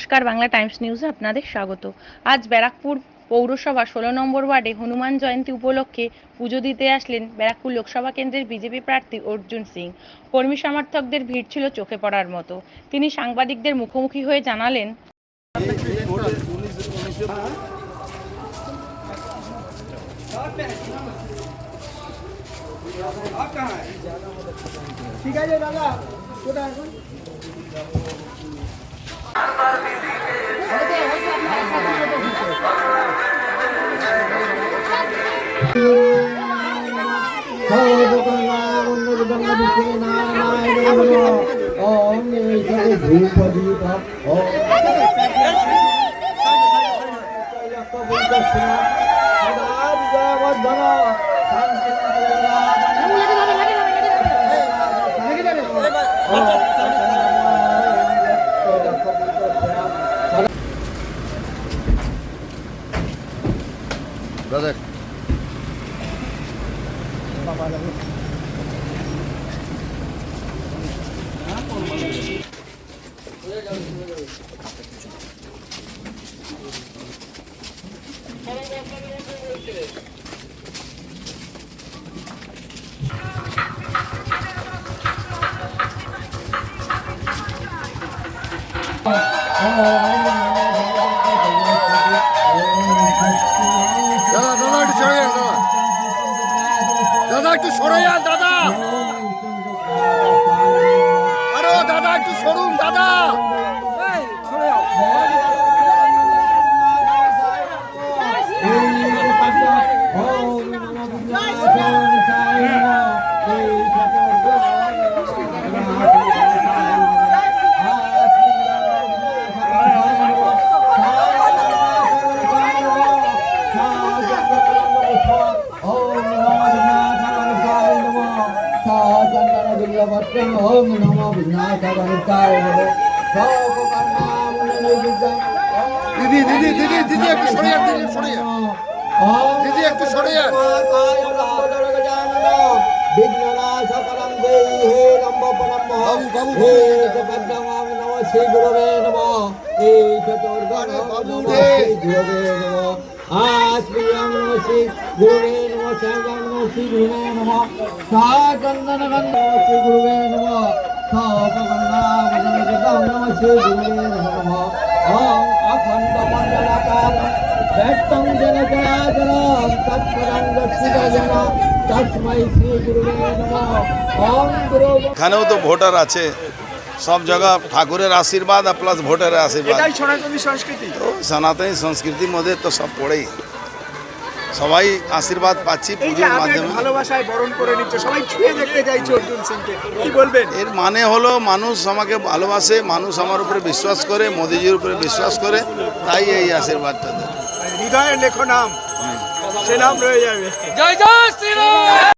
নমস্কার, বাংলা টাইমস নিউজে আপনাদের স্বাগত। আজ ব্যারাকপুর পৌরসভা 16 নম্বর ওয়ার্ডে হনুমান জয়ন্তী উপলক্ষে পুজো দিতে আসলেন ব্যারাকপুর লোকসভা কেন্দ্রের বিজেপি প্রার্থী অর্জুন সিং। কর্মী সমর্থকদের ভিড় ছিল চোখে পড়ার মতো। তিনি সাংবাদিকদের মুখোমুখি হয়ে জানালেন, ঠিক আছে দাদা, কোথায় এখন? Brother. দাদা একটু সরে যান দাদা, আরে দাদা একটু সরুন দাদা। ओम नमो विघ्नाशकर्ताय नमः। দিদি দিদি দিদি দিদি একটু সরে যান, দিদি সরে যান, দিদি একটু সরে যান। विघ्ननाशकरं देहि हे रम्भपरं बाबू बाबू भद्रमामि नमः श्री गुरवे नमः। हे चतुर्गणो बाबू नमः रे। श्री गुरवे नमः। आश्रियं नमः श्री गुरवे नमः। शैवं नमः श्री गुरवे नमः। साचन्दनगं नमः श्री गुरवे नमः। सापकर्णावदनगं नमः श्री गुरवे नमः। ओम अखण्डमण्डलाकारं व्यक्तं जलचराचरं तत्परं दर्शितजन तस्मै श्री गुरुवे नमः। ओम गुरु এখানেও তো ভোটার আছে, সব জায়গা ঠাকুরের আশীর্বাদ আর প্লাস ভোটারের আশীর্বাদ। এটাই সনাতনী সংস্কৃতি। তো সনাতনী সংস্কৃতির মধ্যে তো সব পড়েই, সবাই আশীর্বাদ পাচ্ছি এই যে পুজোর আবেগ মাধ্যমে। ভালোবাসায় বরণ করে নিচ্ছে, সবাই ছুঁয়ে দেখতে চাইছে অর্জুন সিংকে, কি বলবেন? এর মানে হলো মানুষ আমাকে ভালোবাসে, মানুষ আমার উপরে বিশ্বাস করে, মোদিজির উপরে বিশ্বাস করে, তাই এই আশীর্বাদটা দেয়। হৃদয়ে লেখো নাম, সে নাম রয়ে যাবে। জয় জয় শ্রীরাম।